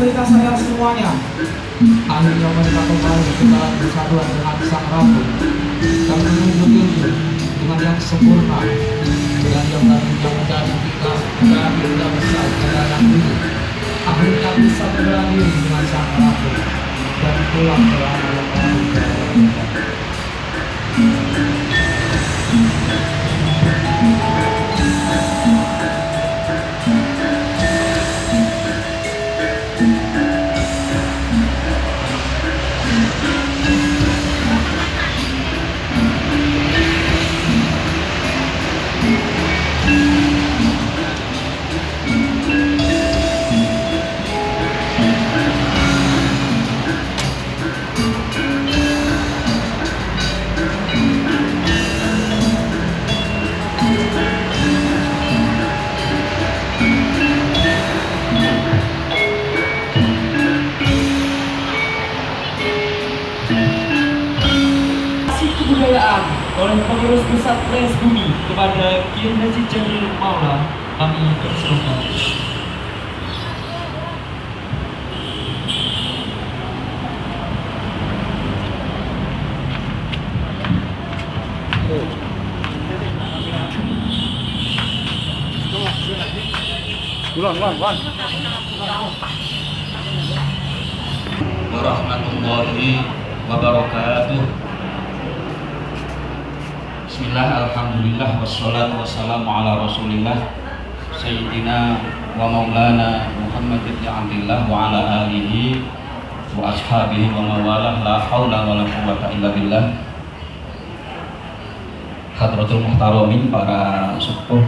mereka sadar semuanya. Akhirnya mereka kembali ke dalam persatuan dengan Sang Ratu dan menunggu petunjuk dengan yang sempurna, dengan yang tadinya menjadi kita berani tidak besar pada yang dulu. Akhirnya bisa berani diri dengan Sang Ratu dan pulang ke alam yang kebudayaan oleh pengurus pusat Les Bumi kepada Kiai Haji Jamil Maula kami persilakan. Warahmatullahi wabarakatuh. Bismillah, alhamdulillah, wassalatu wassalamu ala rasulillah Sayyidina wa maulana Muhammad ibn Abdillah wa ala alihi wa ashabihi wa mawalah, la hawla wa la quwwata illa billah. Hadratul muhtaramin, para sepuh,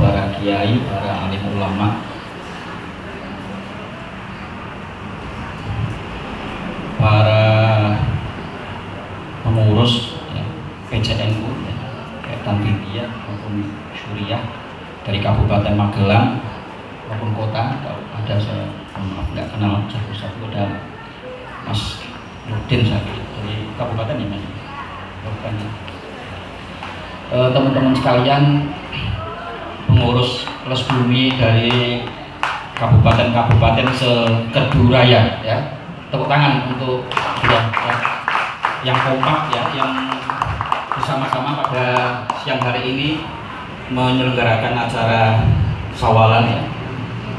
para kiai, para alim ulama, para pengurus ya, PCNU ya, Tanfidiyah maupun Syuriah dari Kabupaten Magelang maupun kota. Kalau ada saya maaf nggak kenal satu-satu, ada Mas Nurdin saya dari kabupaten ya Mas. Bukan ya. Teman-teman sekalian, pengurus Les Bumi dari kabupaten-kabupaten se-Keduraya ya, tepuk tangan untuk yang kompak ya, yang bersama-sama pada siang hari ini menyelenggarakan acara sawalan ya,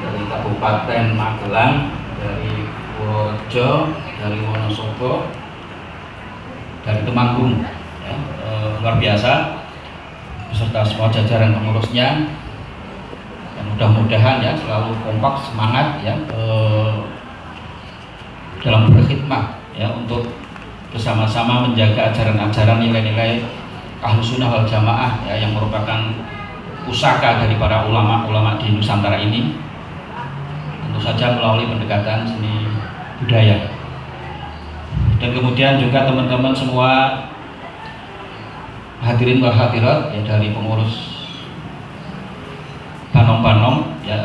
dari Kabupaten Magelang, dari Purworejo, dari Wonosobo, dari Temanggung ya, luar biasa beserta semua jajaran pengurusnya. Dan mudah-mudahan ya selalu kompak, semangat ya dalam berkhidmat ya untuk bersama-sama menjaga ajaran-ajaran nilai-nilai Ahlus Sunnah wal Jamaah ya, yang merupakan pusaka dari para ulama-ulama di Nusantara ini, tentu saja melalui pendekatan seni budaya. Dan kemudian juga teman-teman semua hadirin wal hadirat ya, dari pengurus banom-banom ya,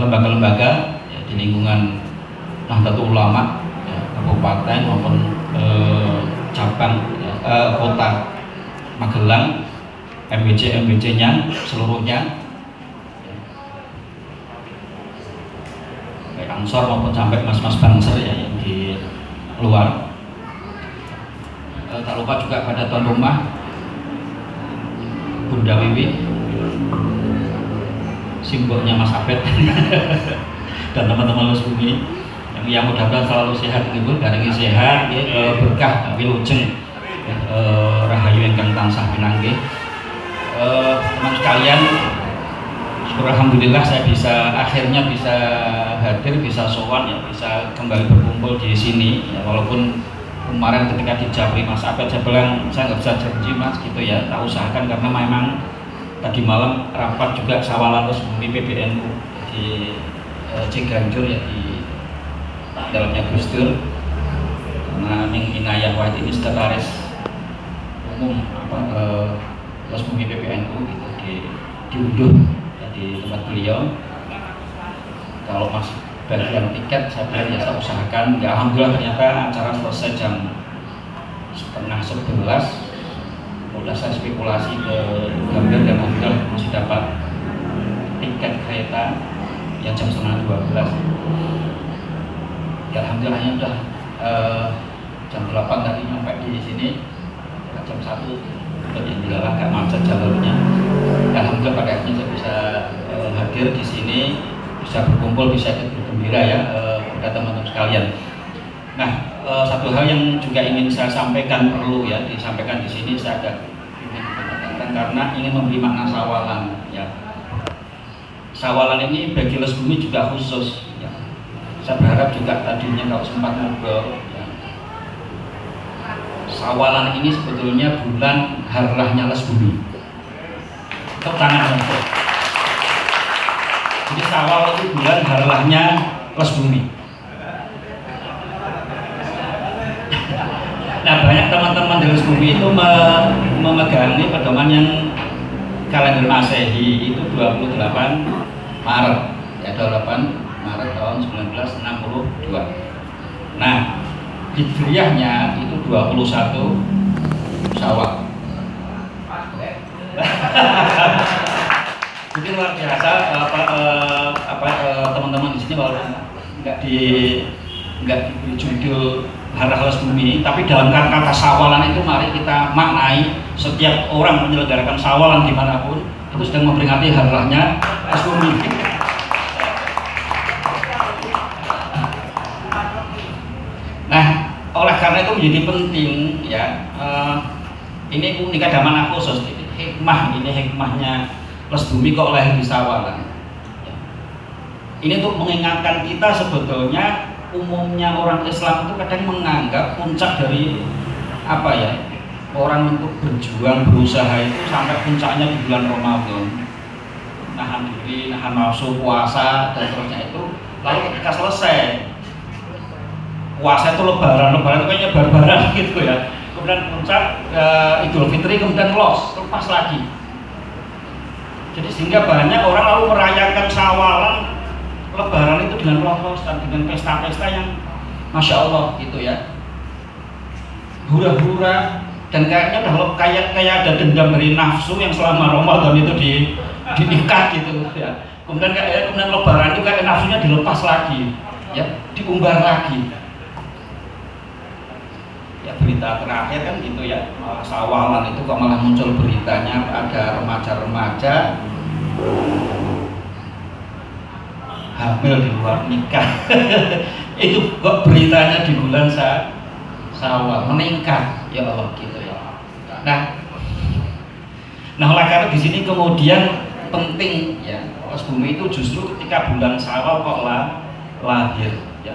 lembaga-lembaga ya, di lingkungan Nahdlatul Ulama ya, kabupaten maupun cabang ya, kota Magelang, MBC-nya seluruhnya ya, baik Ansor maupun sampai mas-mas Bangser ya, yang di luar. Tak lupa juga pada tuan rumah Bunda Wiwi, simbolnya Mas Abed dan teman-teman Les Bumi yang mudah-mudahan selalu sehat, ibu garingi sehat ya, berkah wilujeng rahayu ingkang tansah pinanggih. Teman sekalian, syukur alhamdulillah saya akhirnya bisa hadir, bisa sowan ya, bisa kembali berkumpul di sini ya, walaupun kemarin ketika di Japri Mas Abed saya bilang saya nggak bisa janji Mas gitu ya, tak usahakan karena memang tadi malam rapat juga sawalan Les Bumi PBNU di Ciganjur ya, di dalamnya Gus Dur, karena Ning Inayah Wahid ini sekretaris umum Les Bumi PBNU gitu, diunduh ya, di tempat beliau. Kalau Mas bagian tiket saya bilang ya saya usahakan ya, alhamdulillah ternyata acara selesai jam 10:30. Udah saya spekulasi ke Gambir dan alhamdulillah masih dapat tiket kereta yang jam 11:30. alhamdulillahnya udah jam 8 tadi nyampe di sini, jam 1 alhamdulillah gak macet jalurnya. Alhamdulillah pada akhirnya saya bisa hadir di sini, bisa berkumpul, bisa ikut bergembira ya kepada teman-teman sekalian. Nah, satu hal yang juga ingin saya sampaikan, perlu ya disampaikan di sini, saya agak ingin katakan karena ingin memberi makna sawalan ya. Sawalan ini bagi Les Bumi juga khusus ya. Saya berharap juga tadinya kalau sempat ngobrol ya, Sawalan ini sebetulnya bulan harlahnya Les Bumi. Tepuk tangan untuk. Jadi Sawal itu bulan harlahnya Les Bumi. Nah, banyak teman-teman dari Les Bumi itu memegangi pedoman yang kalender Masehi itu 28 Maret ya, 28 Maret tahun 1962. Nah, Hijriahnya itu 21 Syawal. Jadi luar biasa teman-teman di sini walaupun nggak diberi judul Harlah Les Bumi, tapi dalam kata sawalan itu mari kita maknai setiap orang menyelenggarakan sawalan dimanapun itu sedang memperingati harlahnya Les Bumi. Nah, oleh karena itu menjadi penting ya, ini unik adaman khusus, ini hikmahnya Les Bumi kok lahir di Sawalan. Ini untuk mengingatkan kita sebetulnya umumnya orang Islam itu kadang menganggap puncak dari apa ya, orang untuk berjuang berusaha itu sampai puncaknya di bulan Ramadan, nahan diri, nahan nafsu, puasa dan seterusnya itu, lalu ketika selesai puasa itu lebaran itu kayaknya barbaran gitu ya, kemudian puncak Idul Fitri kemudian lepas lagi. Jadi sehingga banyak orang lalu merayakan Sawalan, lebaran itu dengan dan dengan pesta-pesta yang Masya Allah gitu ya, hura-hura, dan kayaknya udah kayak ada dendam dari nafsu yang selama Ramadan itu diikat gitu ya. Kemudian lebaran itu kayak nafsunya dilepas lagi ya, diumbar lagi. Ya, berita terakhir kan gitu ya, Sawalan itu kok malah muncul beritanya ada remaja-remaja hamil di luar nikah. Itu kok beritanya di bulan Syawal meningkat, ya Allah gitu ya. Nah oleh karena di sini kemudian penting ya, Les Bumi itu justru ketika bulan Syawal kok lahir ya.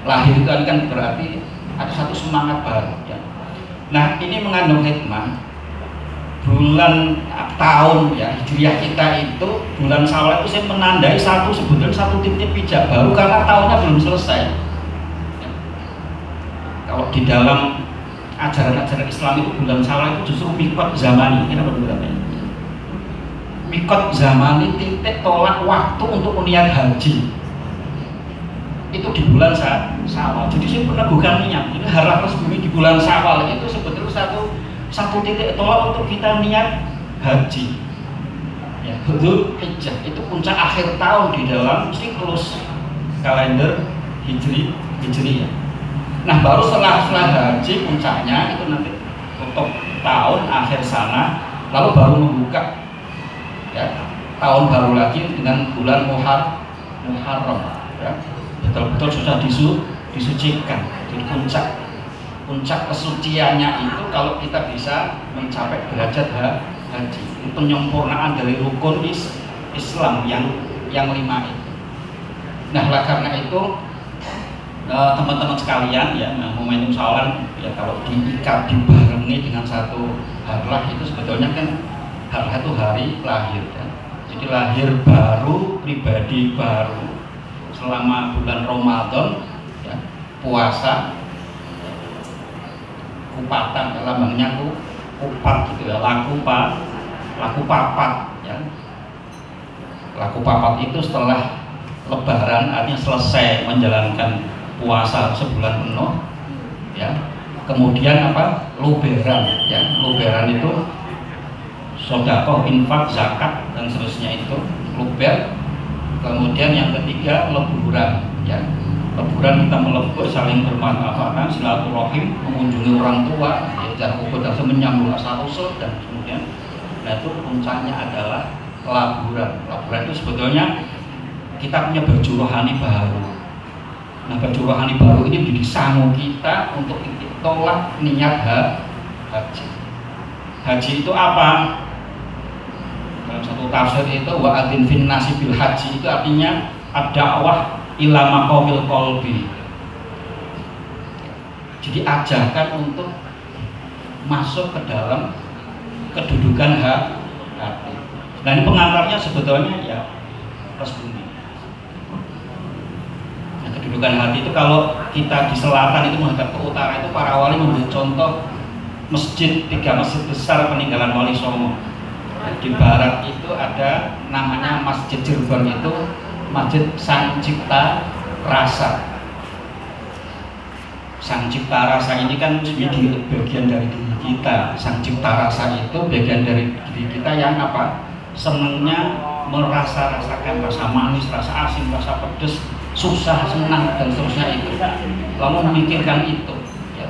Lahir itu kan berarti ada satu semangat baru ya. Nah ini mengandung hikmah. Bulan tahun ya Hijriah kita itu bulan Syawal itu saya menandai sebetulnya satu titik pijak baru karena tahunnya belum selesai ya. Kalau di dalam ajaran-ajaran Islam itu bulan Syawal itu justru mikot zamani, ini apa namanya? Mikot zamani, titik tolak waktu untuk niat haji itu di bulan Syawal. Jadi saya pernah bukan niat, ini harlah Les Bumi di bulan Syawal itu sebetulnya satu titik tolak untuk kita niat haji ya. Dzul Hijjah itu puncak akhir tahun di dalam siklus kalender Hijri ya. Nah baru setelah haji puncaknya itu nanti tutup tahun akhir sana, lalu baru membuka ya, tahun baru lagi dengan bulan Muharram ya. Betul-betul sudah disucikan. Jadi puncak kesuciannya itu kalau kita bisa mencapai derajat haji, itu penyempurnaan dari rukun Islam yang 5 itu. Nah oleh karena itu teman-teman sekalian ya, momentum Sawalan ya kalau diikat dibarengi dengan satu harlah itu sebetulnya kan harlah itu hari lahir ya. Jadi lahir baru, pribadi baru selama bulan Ramadan ya, puasa kupatan, lambangnya kupat gitu ya, laku papat ya. Laku papat itu setelah lebaran, artinya selesai menjalankan puasa sebulan penuh ya. Kemudian luberan ya, luberan itu sedekah, infak, zakat dan seterusnya itu luber. Kemudian yang ketiga leburan ya. Leburan liburan kita melebur, saling bermanfaatan, silaturahim, mengunjungi orang tua, ya, dan menyambung asal usul dan kemudian, nah itu puncaknya adalah laburan. Laburan itu sebetulnya kita punya baju rohani baru. Nah baju rohani baru ini menjadi sangu kita untuk tolak niat haji. Haji itu apa? Dalam satu tafsir itu wa'adzin fin nasi bil haji itu artinya ad-da'wah ila maqamil qalbi. Jadi ajarkan untuk masuk ke dalam kedudukan hati. Nah ini pengantarnya sebetulnya ya Ras Bumi. Nah, kedudukan hati itu kalau kita di selatan itu menghadap ke utara itu para wali memberi contoh masjid, 3 masjid besar peninggalan Wali Songo. Di barat itu ada namanya Masjid Cirebon itu Masjid Sang Cipta Rasa. Sang Cipta Rasa ini kan jadi bagian dari diri kita. Sang Cipta Rasa itu bagian dari diri kita yang apa? Senangnya merasa-rasakan rasa manis, rasa asin, rasa pedas, susah, senang dan seterusnya itu. Lalu memikirkan itu, ya.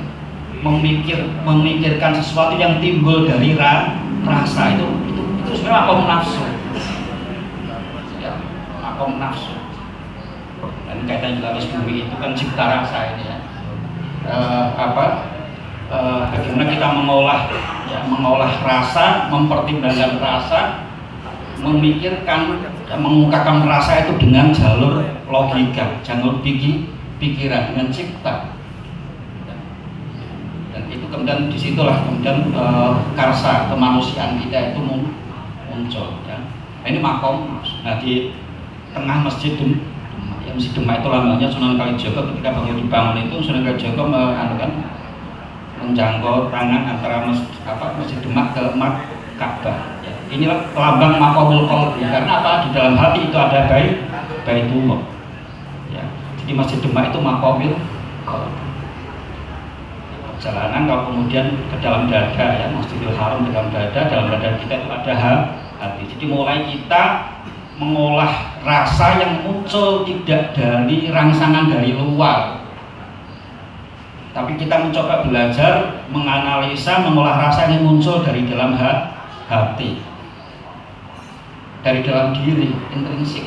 Memikirkan sesuatu yang timbul dari rasa itu sebenarnya makom nafsu. Ya, makom nafsu. Dan kaitan juga Ras Bumi itu kan cipta rasa ini ya. Bagaimana kita mengolah rasa, mempertimbangkan rasa, memikirkan, mengungkapkan rasa itu dengan jalur logika, jalur pikiran, dengan cipta. Dan itu kemudian disitulah kemudian karsa kemanusiaan kita itu muncul. Ya. Nah, ini makom. Nah di tengah masjid Masjid Demak itu lambangnya Sunan Kalijaga. Ketika dibangun itu Sunan Kalijaga menjangkau tangan antara Masjid Demak ke Ka'bah. Ya. Inilah lambang makomul qalbi. Karena apa? Di dalam hati itu ada Baitullah. Ya. Jadi Masjid Demak itu makomul qalbi. Perjalanan kalau kemudian ke dalam dada ya, Masjidil Haram di dalam dada kita itu ada hati. Jadi mulai kita mengolah rasa yang muncul tidak dari rangsangan dari luar, tapi kita mencoba belajar menganalisa, mengolah rasa yang muncul dari dalam hati, dari dalam diri, intrinsik.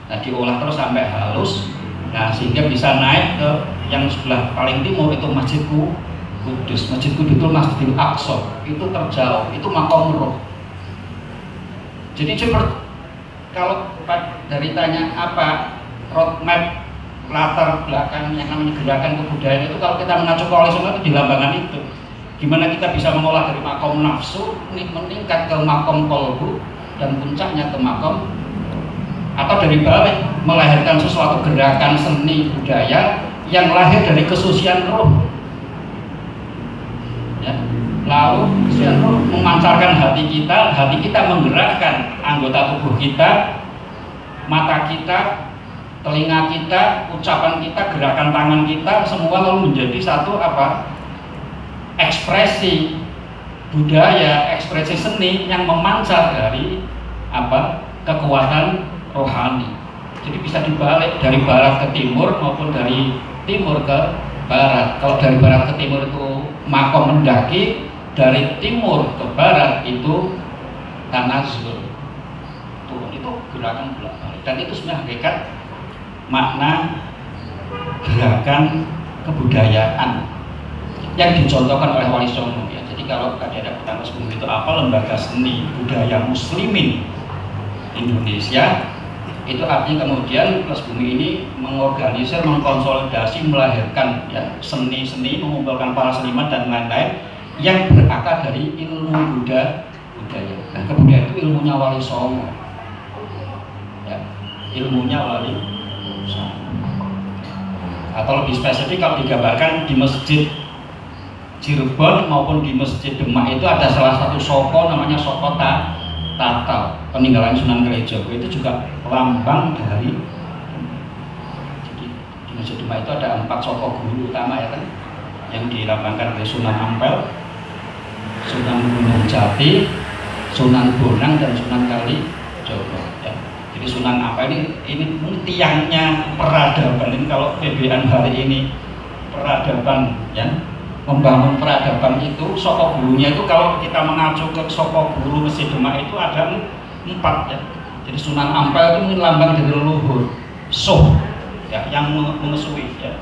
Nah diolah terus sampai halus, nah sehingga bisa naik ke yang sebelah paling timur itu Masjid Kudus. Masjid Kudus itu Masjidil Aqsa, itu terjauh, itu makom roh. Jadi coba kalau dari tanya apa roadmap latar belakang yang namanya gerakan kebudayaan itu, kalau kita mengacu ke Wali Songo itu di lambangan itu. Gimana kita bisa mengolah dari makom nafsu meningkat ke makom kolbu dan puncaknya ke makom, atau dari balik melahirkan sesuatu gerakan seni budaya yang lahir dari kesucian roh. Ya. Lalu kesucian roh memancarkan hati kita menggerakkan anggota tubuh kita, mata kita, telinga kita, ucapan kita, gerakan tangan kita, semua lalu menjadi satu ekspresi budaya, ekspresi seni yang memancar dari kekuatan rohani. Jadi bisa dibalik dari barat ke timur maupun dari timur ke barat. Kalau dari barat ke timur itu makom mendaki, dari timur ke barat itu tanazul, turun. Itu gerakan bolak-balik, dan itu sebenarnya hakikat makna gerakan kebudayaan yang dicontohkan oleh Wali Songo. Ya. Jadi kalau ada Ras Bumi itu apa? Lembaga seni budaya muslimin Indonesia. Itu artinya kemudian Ras Bumi ini mengorganisir, mengkonsolidasi, melahirkan ya seni-seni, mengumpulkan para seniman dan lain-lain yang berakar dari ilmu budaya. Nah, kebudayaan itu ilmunya Wali Songo. Ya, ilmunya Wali Songo. Atau lebih spesifik kalau digambarkan di Masjid Cirebon maupun di Masjid Demak itu ada salah satu soko namanya Soko Tatal, peninggalan Sunan Kalijaga. Itu juga lambang dari. Jadi di Masjid Demak itu ada 4 soko guru utama ya kan, yang dilambangkan oleh Sunan Ampel, Sunan Gunung Jati, Sunan Bonang dan Sunan Kalijaga. Ya. Jadi Sunan Ampel ini tiangnya peradaban. Ini kalau PBN hari ini peradaban, ya, membangun peradaban itu soko gurunya itu kalau kita mengacu ke soko guru Mesir Demak itu ada 4 ya. Jadi Sunan Ampel itu lambang dari leluhur, soh ya, yang mengesui ya,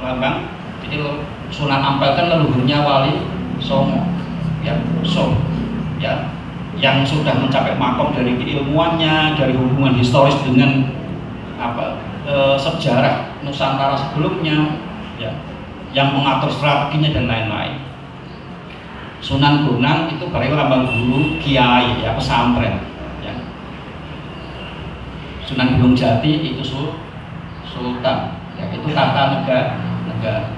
lambang. Jadi Sunan Ampel kan leluhurnya Wali Songo ya, soh ya, yang sudah mencapai makom dari keilmuannya, dari hubungan historis dengan sejarah Nusantara sebelumnya ya, yang mengatur strateginya dan lain-lain. Sunan Bonang itu berarti lambang guru, kiai ya, pesantren ya. Sunan Gunung Jati itu sultan ya, itu tata negara.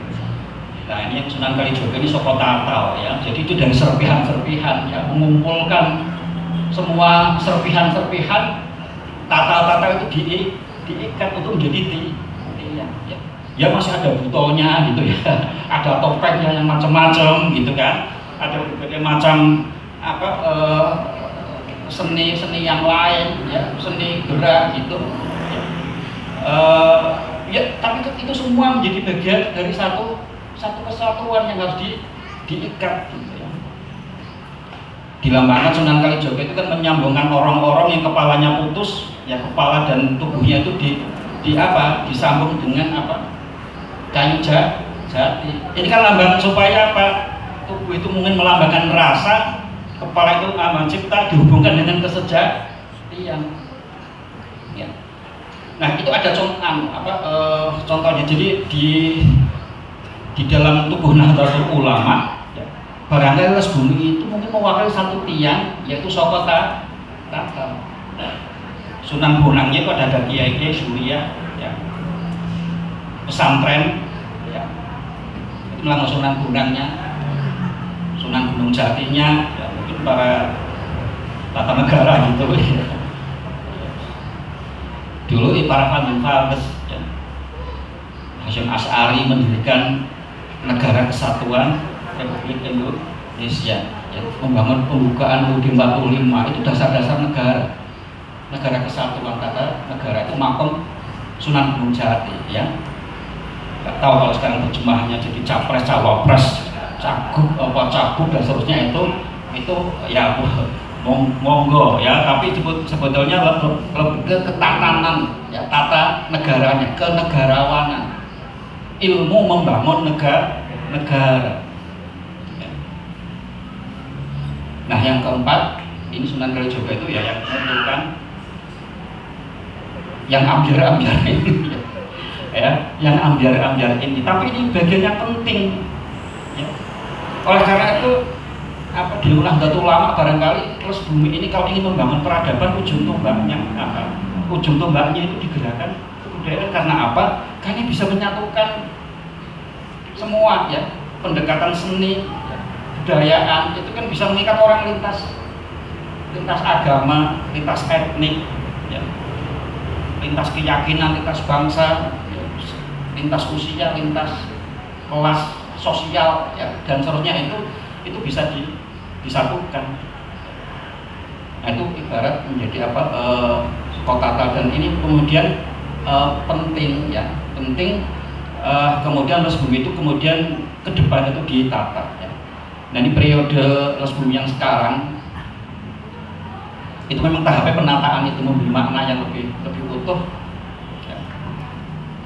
Nah ini yang Sunan Kalijogo ini soko tatal ya, jadi itu dari serpihan-serpihan ya, mengumpulkan semua serpihan-serpihan tatal-tatal itu diikat untuk menjadi tiang ya. Ya masih ada butonya gitu ya, ada topengnya yang macam-macam gitu kan, ada berbagai macam seni yang lain ya, seni gerak gitu ya, tapi itu semua menjadi bagian dari satu kesatuan yang harus diikat gitu ya. Dilambangkan Sunan Kalijogo itu kan menyambungkan orang-orang yang kepalanya putus ya, kepala dan tubuhnya itu disambung dengan kayu jati. Ini kan lambang supaya tubuh itu mungkin melambangkan rasa, kepala itu lambang cipta, dihubungkan dengan kesejatian ya. Nah itu ada contohnya. Jadi di dalam tubuh Nahdlatul Ulama ya, barangkali Les Bumi itu mungkin mewakili satu tiang, yaitu soko tatal. Sunan Bonangnya itu ada kiai-kiai Surya ya, pesantren ya, itu melanggar Sunan Bonangnya. Sunan Gunung Jatinya ya, mungkin para tata negara gitu ya. Dulu para Fadil Fales ya, Hasyim Asy'ari mendirikan Negara Kesatuan Republik Indonesia ya, membangun pembukaan UUD 45, itu dasar-dasar negara kesatuan tata negara, itu makom Sunan Gunung Jati ya. Nggak tahu kalau sekarang terjemahannya jadi capres, cawapres, cagup dan seterusnya itu ya monggo ya, tapi sebetulnya lebih ke ketatanan ya, tata negaranya, kenegarawanan, ilmu membangun negara. Nah yang keempat ini Sunan Kalijogo itu ya, yang menentukan yang ambiar-ambiar ini ya, yang ambiar-ambiar ini, tapi ini bagian yang penting ya. Oleh karena itu di Nahdlatul Ulama barangkali Les Bumi ini kalau ingin membangun peradaban, ujung tombaknya itu digerakkan kebudayaan. Karena apa? Karena bisa menyatukan semua ya, pendekatan seni ya, budayaan itu kan bisa mengikat orang lintas agama, lintas etnik ya, lintas keyakinan, lintas bangsa ya, lintas usia, lintas kelas sosial ya, dan seterusnya, itu bisa disatukan. Nah itu ibarat menjadi kota dan ini kemudian penting ya, kemudian Les Bumi itu kemudian ke depan itu ditata ya. Nah ini periode Les Bumi yang sekarang itu memang tahapnya penataan itu memberi makna yang lebih utuh ya.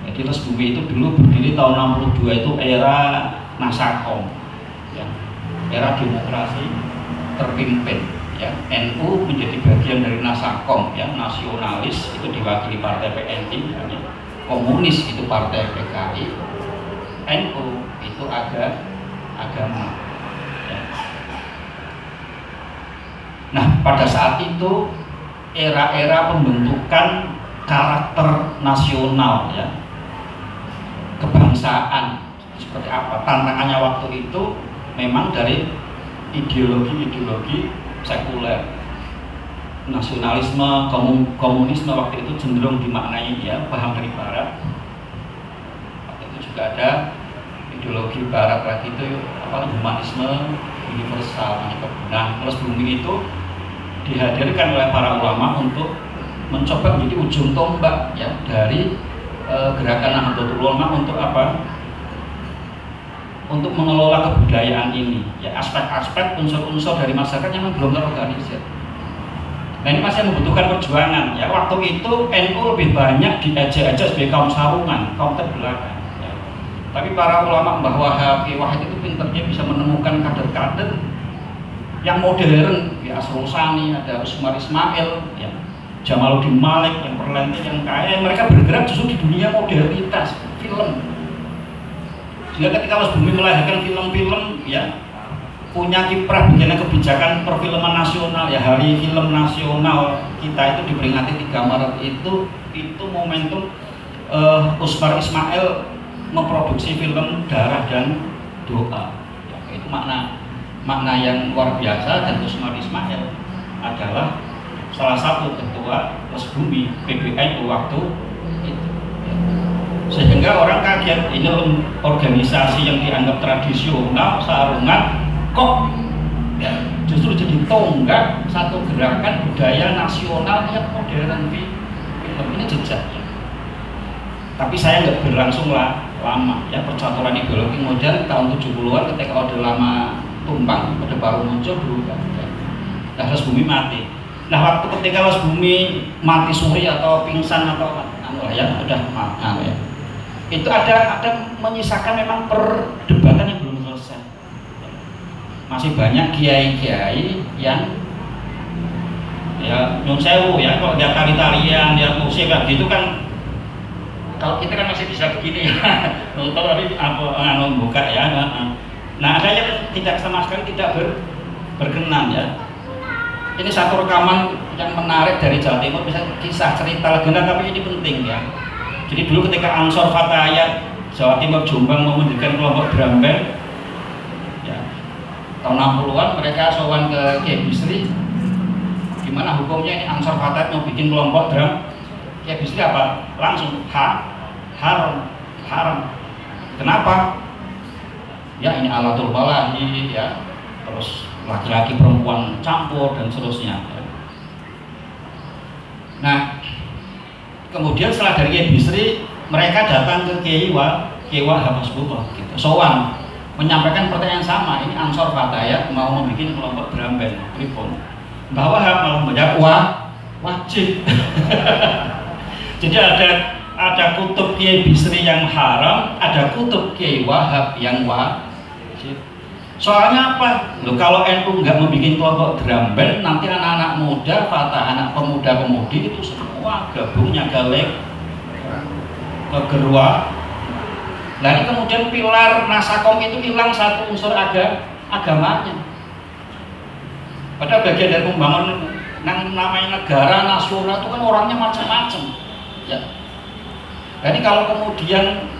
Jadi Les Bumi itu dulu berdiri tahun 62, itu era Nasakom ya, era demokrasi terpimpin ya. NU menjadi bagian dari Nasakom ya, nasionalis itu diwakili partai PNI ya. Komunis itu partai PKI, NU itu agama ya. Nah pada saat itu era-era pembentukan karakter nasional ya, kebangsaan seperti apa, tantangannya waktu itu memang dari ideologi sekuler. Nasionalisme, komunisme waktu itu cenderung dimaknai ya paham dari barat. Waktu itu juga ada ideologi barat lagi itu humanisme universal. Nah Les Bumi itu dihadirkan oleh para ulama untuk mencoba menjadi ujung tombak ya dari gerakan Nahdlatul Ulama untuk apa? Untuk mengelola kebudayaan ini, ya aspek-aspek unsur-unsur dari masyarakat yang belum terorganisir. Nah ini masih membutuhkan perjuangan. Ya waktu itu NU lebih banyak diajak-ajak sebagai kaum sarungan, kaum terbelakang. Ya. Tapi para ulama Mbah Wahab, Ki Wahid itu pinternya bisa menemukan kader-kader yang modern, ya Asrul Sani, ada Usmar Ismail, ya Jamaluddin Malik, yang perlente, yang kaya, mereka bergerak justru di dunia modernitas, film. Sehingga ketika Mas Bumi melahirkan film-film, ya punya kiprah bagaimana kebijakan perfilman nasional, ya hari film nasional kita itu diperingati 3 Maret itu momentum Usmar Ismail memproduksi film Darah dan Doa. Ya, itu makna yang luar biasa, dan Usmar Ismail adalah salah satu ketua Mas Bumi PBNU waktu itu. Sehingga orang kaget, ini organisasi yang dianggap tradisional sarungan kok ya, justru jadi tonggak satu gerakan budaya nasional yang modern film ini jejaknya. Tapi saya nggak berlangsung lama ya, percaturan ideologi modern tahun 70-an ketika Orde Lama tumbang, Orde Baru muncul dulu kan. Nah Mas Bumi mati. Nah waktu ketika Mas Bumi mati suri atau pingsan atau ya udah ya. Itu ada menyisakan memang perdebatan yang belum selesai. Masih banyak kiai-kiai yang ya nyun sewu ya, kalau lihat tari-tarian, lihat musik kayak gitu kan, kalau kita kan masih bisa begini ya nonton tapi apa buka ya. Nah ada yang tidak sama sekali tidak berkenan ya. Ini satu rekaman yang menarik dari Jawa Timur, bisa kisah cerita legenda, tapi ini penting ya. Jadi dulu ketika Ansor Fatayat Jawa Timur Jombang mau mendirikan kelompok drum band ya, tahun 60-an mereka sowan ke Kiai Bisri, gimana hukumnya ini Ansor Fatayat mau bikin kelompok drum. Kiai Bisri apa? Langsung haram. Kenapa? Ya ini alatul balahi ya, terus laki-laki perempuan campur dan seterusnya. Nah kemudian setelah dari Kiai Bisri, mereka datang ke Kiai Wahab Hasbullah gitu. Sowan menyampaikan pertanyaan sama, ini Ansor Fatayat mau membuat kelompok drum band pripun. Mbah Wahab mau menjawab wajib. Jadi ada kutub Kiai Bisri yang haram, ada kutub Kiai Wahab yang wajib. Soalnya apa? Loh, kalau NU nggak membuat kelompok drum band, nanti anak-anak muda, anak pemuda-pemudi itu semua gabungnya galek ke gerua. Nah ini kemudian pilar Nasakom itu hilang satu unsur agamanya. Padahal bagian dari membangun namanya negara nasional itu kan orangnya macam-macam. Ya. Jadi kalau kemudian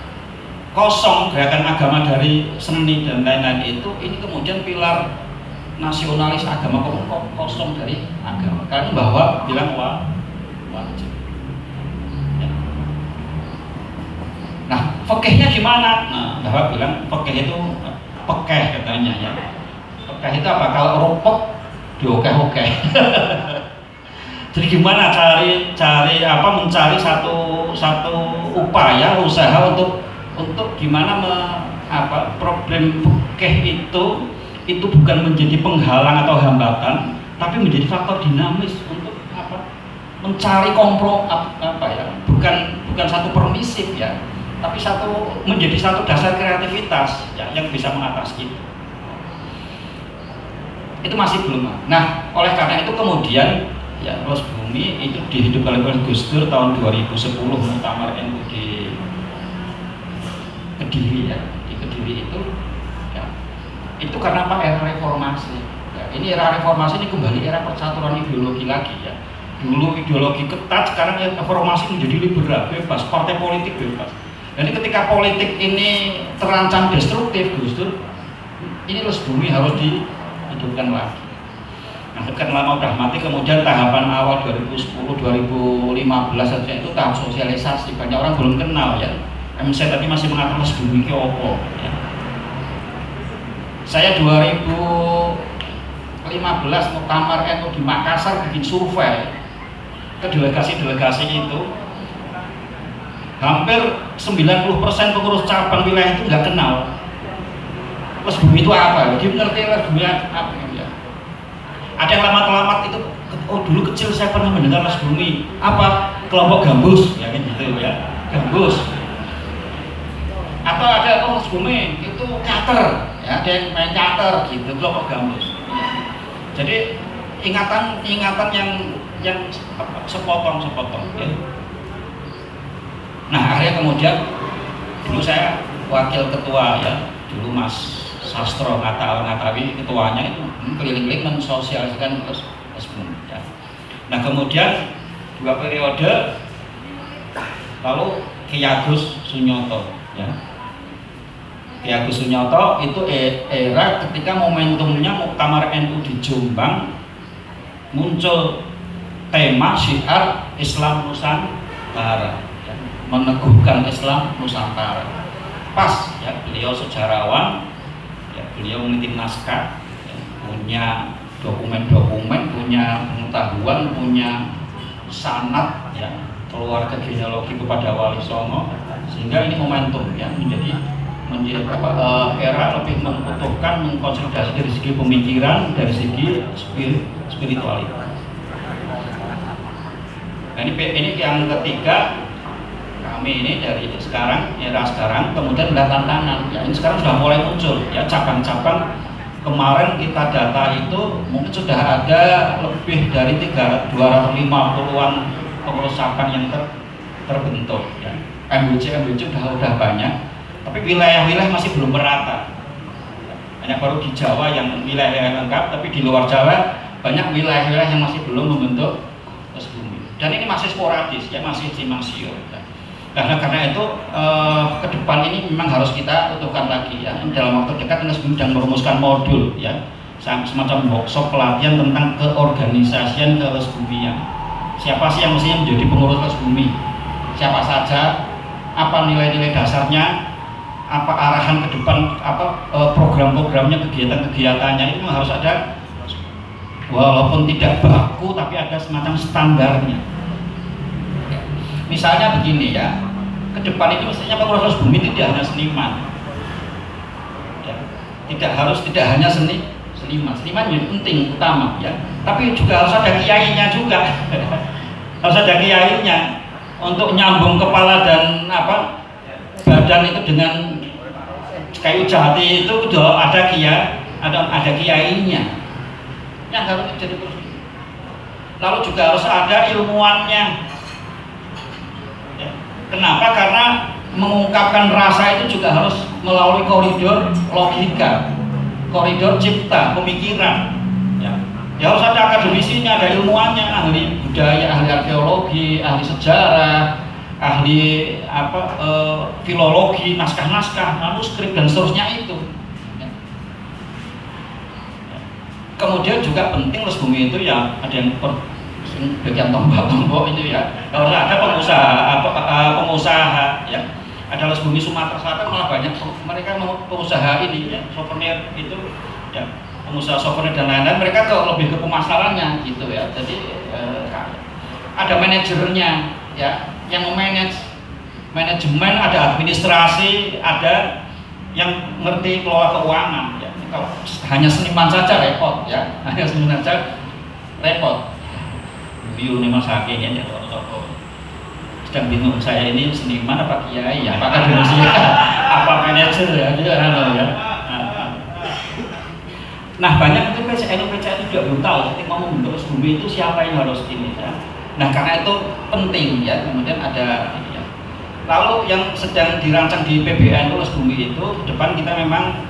kosong gerakan agama dari seni dan lain-lain itu, ini kemudian pilar nasionalis agama kosong dari agama. Karena bahwa bilang wajib. Ya. Nah, fikihnya gimana? Nah, bahwa bilang fikih itu pekeh katanya ya. Pekeh itu apa? Kalau ropek diokeh-okeh. Jadi gimana mencari satu upaya usaha untuk gimana problem fikih itu bukan menjadi penghalang atau hambatan, tapi menjadi faktor dinamis untuk mencari bukan satu permisif ya, tapi menjadi satu dasar kreativitas ya, yang bisa mengatasi itu masih belum. Nah oleh karena itu kemudian ya Mas Bumi itu dihidupkan oleh Gus Dur tahun 2010 muktamar NU di Kediri ya, di Kediri itu ya, itu karena apa? Era reformasi ya, ini era reformasi ini kembali era percaturan ideologi lagi ya. Dulu ideologi ketat, sekarang ya reformasi menjadi liberal, bebas, partai politik bebas. Jadi ketika politik ini terancam destruktif, Gus Dur ini Mas Bumi harus dihidupkan lagi. Nah, kan lama udah mati, kemudian tahapan awal 2010-2015 saja itu tahap sosialisasi, banyak orang belum kenal ya. MC tadi masih mengatakan Mas Bumi ke opo ya. Saya 2015 muktamar NU di Makassar bikin survei ke delegasi-delegasi itu, hampir 90% pengurus cabang wilayah itu nggak kenal Les Bumi itu apa. Dia ngerti Les Bumi apa ya. Ada yang lama-lama itu, oh dulu kecil saya pernah mendengar Les Bumi apa, kelompok gambus ya gitu ya, gambus. Atau ada Les Bumi itu teater ya, ada yang main teater gitu, kelompok gambus. Jadi ingatan yang sepotong ya. Nah akhirnya kemudian dulu saya wakil ketua ya, dulu Mas Sastro Ngatawi ketuanya itu keliling-keliling mensosialisasikan Les Bumi ya. Nah kemudian 2 periode lalu Ki Agus Sunyoto ya. Ki Agus Sunyoto itu era ketika momentumnya Muktamar NU di Jombang, muncul tema syiar Islam Nusantara ya, meneguhkan Islam Nusantara. Pas ya, beliau sejarawan ya, beliau meneliti naskah ya, punya dokumen-dokumen, punya pengetahuan, punya sanad ya, keluarga genealogi kepada Wali Songo, sehingga ini momentum ya menjadi era lebih mengutuhkan, mengkonsolidasi dari segi pemikiran, dari segi spiritualitas. Nah, ini yang ketiga, kami ini dari sekarang, era sekarang, kemudian melihat tantangan. Ya, ini sekarang sudah mulai muncul ya cabang-cabang. Kemarin kita data itu mungkin sudah ada lebih dari 250-an pengurus cabang yang terbentuk. Ya. MWC sudah banyak. Tapi wilayah-wilayah masih belum merata. Hanya baru di Jawa yang wilayah yang lengkap, tapi di luar Jawa banyak wilayah-wilayah yang masih belum membentuk Les Bumi. Dan ini masih sporadis, ya masih simpang siur. Karena itu ke depan ini memang harus kita utuhkan lagi ya. Dalam waktu dekat Les Bumi sedang merumuskan modul ya, semacam workshop pelatihan tentang keorganisasian ke Les Bumian. Siapa sih yang mestinya menjadi pengurus Les Bumi? Siapa saja? Apa nilai-nilai dasarnya? Apa arahan ke depan, apa program-programnya, kegiatan-kegiatannya, itu harus ada, walaupun tidak baku tapi ada semacam standarnya. Misalnya begini ya, ke depan itu mestinya pengurus Les Bumi tidak hanya seniman ya, tidak hanya seniman yang penting utama ya, tapi juga harus ada kiainya juga harus ada kiainya untuk nyambung kepala dan badan itu dengan kayu jati itu sudah ada kiainya yang harus jadi terus. Lalu juga harus ada ilmuannya ya. Kenapa? Karena mengungkapkan rasa itu juga harus melalui koridor logika, koridor cipta, pemikiran ya. Ya harus ada akademisinya, ada ilmuannya, ahli budaya, ahli arkeologi, ahli sejarah, ahli filologi, naskah-naskah, manuskrip dan seterusnya itu. Ya. Kemudian juga penting Les Bumi itu ya ada yang bagian tombak-tombak ini ya. Kalau ada pengusaha ya. Ada Les Bumi Sumatera Selatan malah banyak mereka mau pengusaha ini ya, souvenir itu ya, pengusaha souvenir dan lain-lain, mereka lebih ke pemasarannya gitu ya. Jadi ada manajernya ya, yang memanage manajemen, ada administrasi, ada yang ngerti kelola keuangan ya. Kalau hanya seniman saja repot ya, hanya seniman saja repot. Biu nih Mas Haki ya, sedang bingung saya ini seniman apa kiai ya, apa akademisi apa manajer ya, ya. Nah banyak itu PCN itu juga belum tahu, ketika mau membentuk Les Bumi itu siapa yang harus ini ya. Nah karena itu penting ya, kemudian ada ya. Lalu yang sedang dirancang di PBN itu Les Bumi itu ke depan kita memang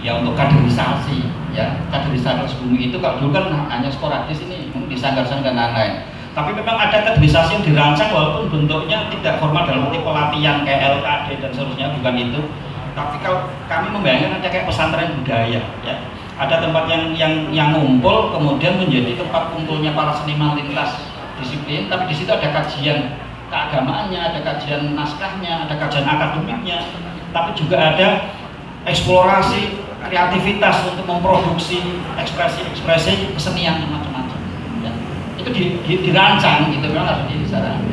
ya untuk kaderisasi ya, kaderisasi Les Bumi itu kalau dulu kan hanya sporadis ini disanggar-sanggar dan lain-lain. Tapi memang ada kaderisasi yang dirancang walaupun bentuknya tidak formal dalam arti pelatihan kayak LKD dan seterusnya, bukan itu. Tapi kalau kami membayangkan ada kayak pesantren budaya ya. Ada tempat yang ngumpul kemudian menjadi tempat kumpulnya para seniman lintas disiplin, tapi di situ ada kajian keagamaannya, ada kajian naskahnya, ada kajian akademiknya, tapi juga ada eksplorasi kreativitas untuk memproduksi ekspresi-ekspresi kesenian macam-macam. Ya. itu dirancang gitu, memang harus disarang.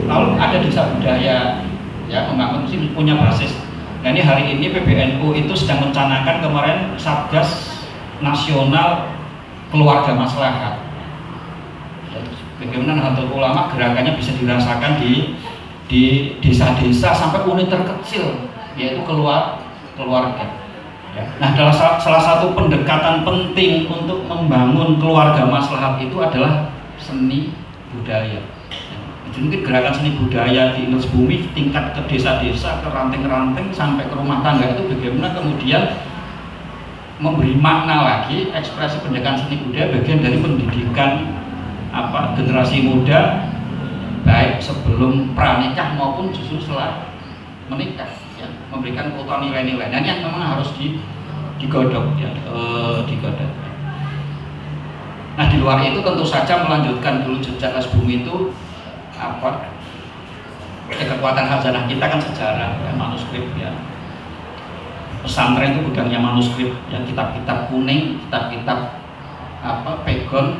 Lalu ada desa budaya ya, membangun sih punya basis. Nah ini hari ini PBNU itu sedang mencanangkan kemarin Satgas Nasional Keluarga Maslahat. Ya, bagaimana Nahdlatul Ulama gerakannya bisa dirasakan di desa-desa sampai unit terkecil, yaitu keluarga. Ya. Nah, salah satu pendekatan penting untuk membangun keluarga maslahat itu adalah seni budaya. Jadi mungkin gerakan seni budaya di Inas Bumi tingkat ke desa-desa, ke ranting-ranting sampai ke rumah tangga itu bagaimana kemudian memberi makna lagi ekspresi pendekatan seni budaya bagian dari pendidikan generasi muda, baik sebelum pranikah maupun justru setelah menikah, ya, memberikan kota nilai-nilai. Dan yang memang harus digodok, ya, digodok. Nah di luar itu tentu saja melanjutkan dulu jejak Inas Bumi itu kekuatan khazanah kita kan sejarah, ya, manuskrip, ya. Pesantren itu gudangnya manuskrip, ya, kitab-kitab kuning, kitab-kitab pegon,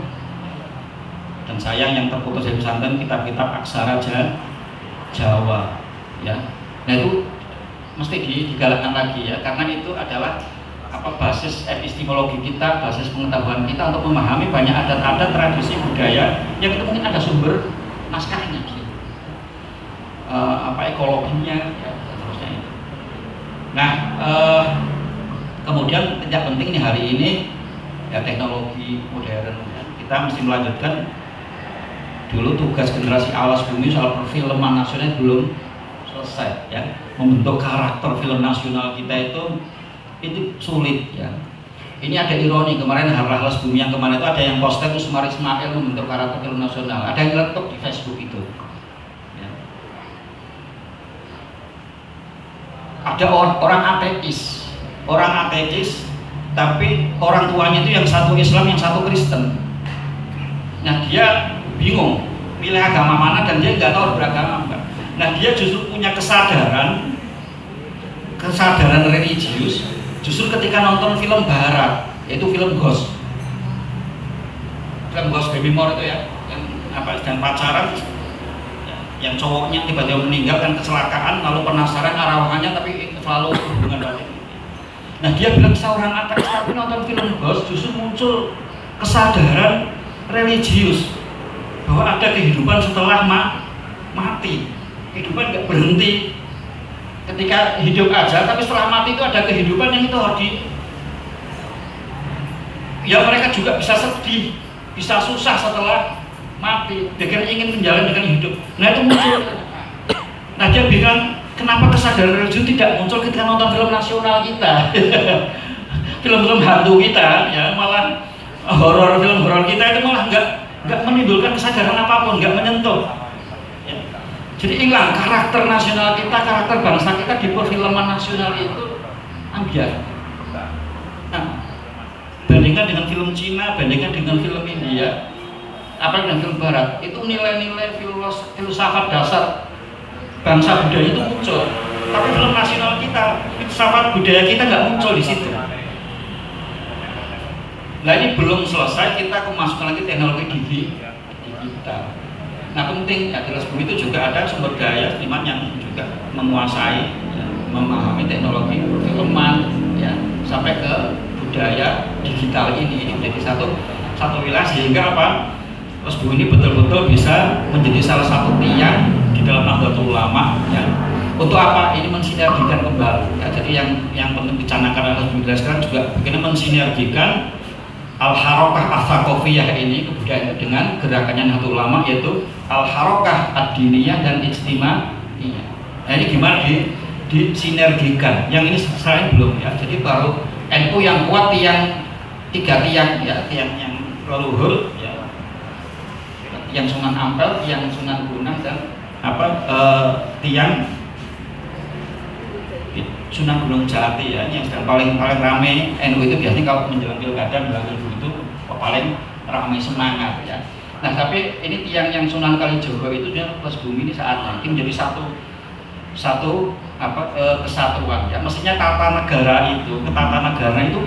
dan sayang yang terputus dari pesantren kitab-kitab aksara Jawa, ya. Nah itu mesti digalakkan lagi, ya, karena itu adalah basis epistemologi kita, basis pengetahuan kita untuk memahami banyak adat-adat, tradisi, budaya yang itu mungkin ada sumber naskahnya, gitu. Ekologinya, ya, dan seterusnya itu. Nah, kemudian tidak penting nih hari ini, ya, teknologi modern, ya. Kita mesti melanjutkan dulu tugas generasi Alas Bumi soal perfilman nasional belum selesai, ya. Membentuk karakter film nasional kita itu sulit, ya. Ini ada ironi, kemarin Harlah Bumi yang kemarin itu ada yang poster Usmar Ismail membentuk karakter film nasional, ada yang letuk di Facebook itu, ya. Ada orang ateis tapi orang tuanya itu yang satu Islam yang satu Kristen. Nah dia bingung pilih agama mana dan dia nggak tahu beragama apa. Nah dia justru punya kesadaran religius justru ketika nonton film barat, yaitu film Ghost Baby More itu, ya, yang dan pacaran, ya, yang cowoknya tiba-tiba meninggal kan kecelakaan, lalu penasaran arwahnya tapi selalu hubungan batin. Nah dia bilang seorang ateis tapi nonton film Ghost justru muncul kesadaran religius bahwa ada kehidupan setelah mati, kehidupan nggak berhenti ketika hidup aja, tapi setelah mati itu ada kehidupan yang itu harus ya mereka juga bisa sedih, bisa susah setelah mati, dengan ingin menjalankan hidup. Nah itu muncul. Nah dia bilang kenapa kesadaran religius tidak muncul ketika nonton film nasional kita, film-film hantu kita, ya, malah film horor kita itu malah nggak menimbulkan kesadaran apapun, nggak menyentuh. Jadi hilang karakter nasional kita, karakter bangsa kita di perfilman nasional itu ambiar. Nah, bandingkan dengan film Cina, bandingkan dengan film India, apa dengan film Barat, itu nilai-nilai filsafat dasar bangsa budaya itu muncul. Tapi film nasional kita, filsafat budaya kita nggak muncul di situ. Nah ini belum selesai, kita kemasukan lagi teknologi digital. Nah penting, ya, di Inas Bumi itu juga ada sumber daya seniman yang juga menguasai, ya, memahami teknologi perfilman, ya, sampai ke budaya digital ini menjadi satu wilayah, sehingga Inas Bumi ini betul-betul bisa menjadi salah satu tiang di dalam Nahdlatul Ulama, ya. Untuk apa? Ini mensinergikan kembali, ya. Jadi yang penting dicanangkan oleh Inas Bumi sekarang juga bagaimana mensinergikan Al-Harokah Al-Thaqafiyah ini, kebudayaan dengan gerakannya Nahdlatul Ulama, yaitu Al-Harokah Ad-Diniyah dan Ijtimaiyah. Nah ini gimana disinergikan? Yang ini saya belum, ya. Jadi baru NU yang kuat, tiga tiang, ya, tiang yang leluhur, ya, yang Sunan Ampel, yang Sunan Gunung, dan tiang Sunan Gunung Jati, ya, yang sedang paling rame. NU itu biasanya kalau menjelang pilkada, menjelang itu paling ramai semangat, ya. Nah tapi ini tiang yang Sunan Kalijogo itu dia Inas Bumi ini saatnya ini menjadi satu kesatuan, ya. Mestinya tata negara itu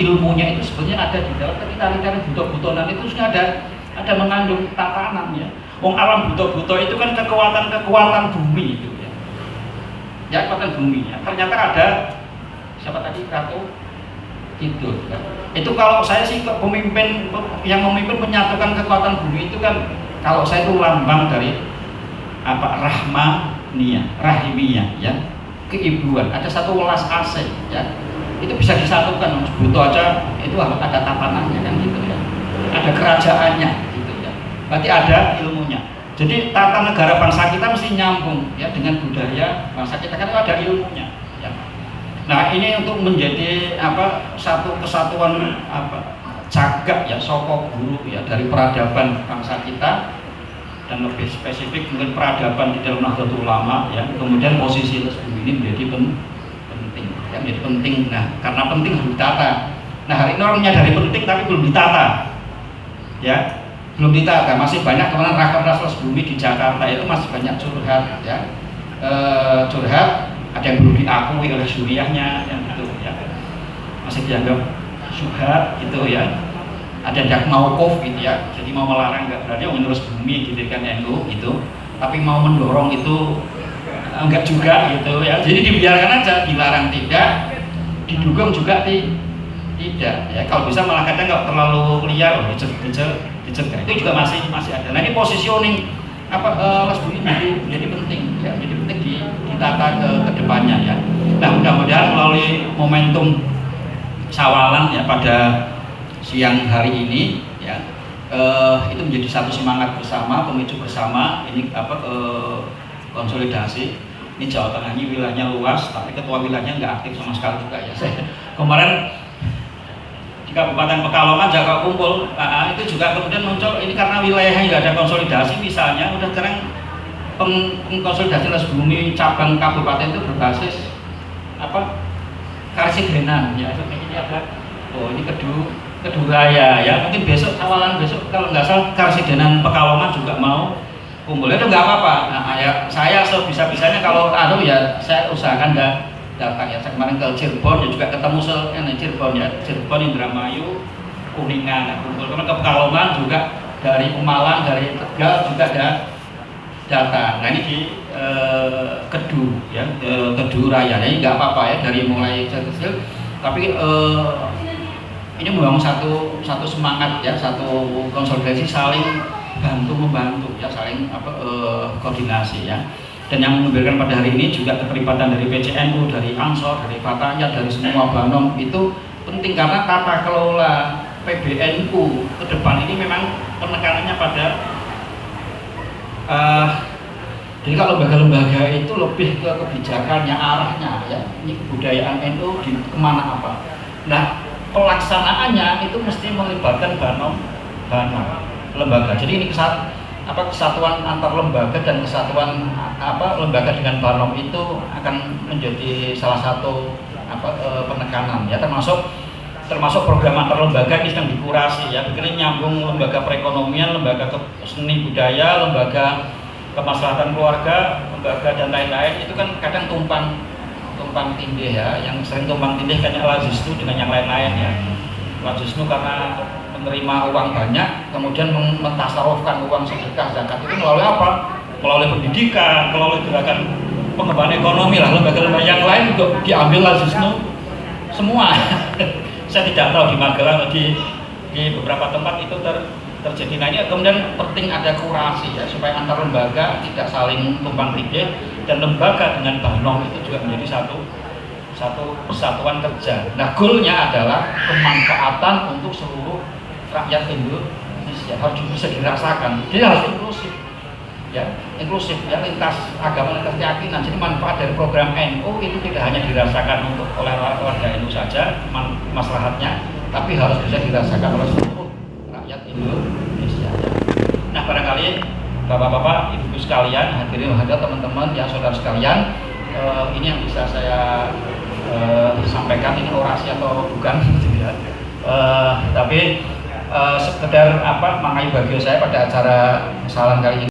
ilmunya itu sebenarnya ada di dalam, tapi tarikan buto-butonan itu sudah ada ada mengandung tatanan ya. Wong alam buto-buto itu kan kekuatan bumi itu ya. Ya kekuatan bumi ya. Ternyata ada siapa tadi Ratu Kidul ya. Itu kalau saya sih pemimpin yang memimpin menyatukan kekuatan bumi itu kan kalau saya itu lambang dari apa rahimiyah ya, keibuan. Ada satu welas asih ya. Itu bisa disatukan, butuh aja itu harus ada tatanannya kan gitu ya. Ada kerajaannya gitu ya. Berarti ada ilmunya. Jadi tata negara bangsa kita mesti nyambung ya dengan budaya bangsa kita kan ada ilmunya ya. Nah, ini untuk menjadi apa satu kesatuan apa jagat ya soko guru ya dari peradaban bangsa kita dan lebih spesifik mungkin peradaban di dalam Nahdlatul Ulama ya. Kemudian posisi lesbumi ini menjadi penting ya, menjadi penting. Nah, karena penting harus ditata. Nah, hari ini orang menyadari penting tapi belum ditata ya, belum ditata. Masih banyak kemarin rakernas lesbumi di Jakarta itu masih banyak curhat ya, curhat ada yang belum diakui oleh suriahnya yang itu ya, masih dianggap syubhat gitu ya. Ada yang mauquf gitu ya, jadi mau melarang nggak berarti menurut bumi gitu kan NU gitu, tapi mau mendorong itu enggak juga gitu ya. Jadi dibiarkan aja, dilarang tidak, didukung juga tidak ya. Kalau bisa malah kadang nggak terlalu liar, dicegah itu juga masih ada. Nah, ini positioning apa lesbumi jadi penting ya, jadi penting ditata ke depannya ya. Nah, mudah-mudahan melalui momentum Sawalan ya pada siang hari ini ya, itu menjadi satu semangat bersama, pemicu bersama. Ini apa konsolidasi. Ini Jawa Tengah ini wilayahnya luas, tapi ketua wilayahnya nggak aktif sama sekali juga ya. Kemarin di Kabupaten Pekalongan jaga kumpul, itu juga kemudian muncul ini karena wilayahnya nggak ada konsolidasi. Misalnya udah sekarang pengkonsolidasi lesbumi cabang kabupaten itu berbasis apa Karsidenan ya. Ini ada ini Keduraya ya, mungkin besok Sawalan besok kalau nggak salah Karsidenan Pekalongan juga mau kumpul, itu nggak apa-apa. Nah, ya saya sebisa-bisanya kalau ya saya usahakan datang ya. Saya kemarin ke Cirebon ya juga ketemu Cirebon ya, Cirebon, Indramayu, Kuningan ya, kumpul. Kemudian ke Pekalongan juga dari Pemalang, dari Tegal juga ada datang. Nah, ini di Kedu ya, Keduraya. Ini nggak apa-apa ya, dari mulai kecil tapi ini membangun satu semangat ya, satu konsolidasi, saling bantu membantu ya, saling koordinasi ya. Dan yang memberikan pada hari ini juga keterlibatan dari PCNU, dari Ansor, dari Fatayat, dari semua Banom itu penting karena tata kelola PBNU ke depan ini memang penekanannya pada jadi kalau lembaga-lembaga itu lebih ke kebijakannya, arahnya ya, ini kebudayaan NU di kemana apa. Nah, pelaksanaannya itu mesti melibatkan Banom lembaga. Jadi ini kesatuan antar lembaga dan kesatuan lembaga dengan Banom itu akan menjadi salah satu penekanan ya, termasuk program antar lembaga ini sedang dikurasi ya. Begini nyambung lembaga perekonomian, lembaga seni budaya, lembaga kemaslahatan keluarga, lembaga dan lain-lain itu kan kadang tumpang tindih ya. Yang sering tumpang tindih kan Lazisnu dengan yang lain-lain ya. Lazisnu karena menerima uang banyak kemudian mentasarufkan uang sedekah zakat itu melalui apa? Melalui pendidikan, melalui gerakan pengembangan ekonomi lah. Lembaga-lembaga yang lain untuk diambil Lazisnu semua. Saya tidak tahu di Magelang di beberapa tempat itu terjadi. Nah, ini kemudian penting ada kurasi ya, supaya antar lembaga tidak saling tumpang tindih, dan lembaga dengan Banom itu juga menjadi satu kesatuan kerja. Nah, goalnya adalah kemanfaatan untuk seluruh rakyat Indonesia, harus bisa dirasakan. Jadi harus inklusif ya, lintas agama, lintas keyakinan. Jadi manfaat dari program NU itu tidak hanya dirasakan oleh warga NU saja maslahatnya, tapi harus bisa dirasakan oleh seluruh rakyat Indonesia. Nah, barangkali bapak-bapak, ibu-ibu sekalian, hadirin hadir teman-teman ya, saudara sekalian, ini yang bisa saya sampaikan. Ini orasi atau bukan ya. Tapi sekedar mengayu bagio saya pada acara Sawalan kali ini.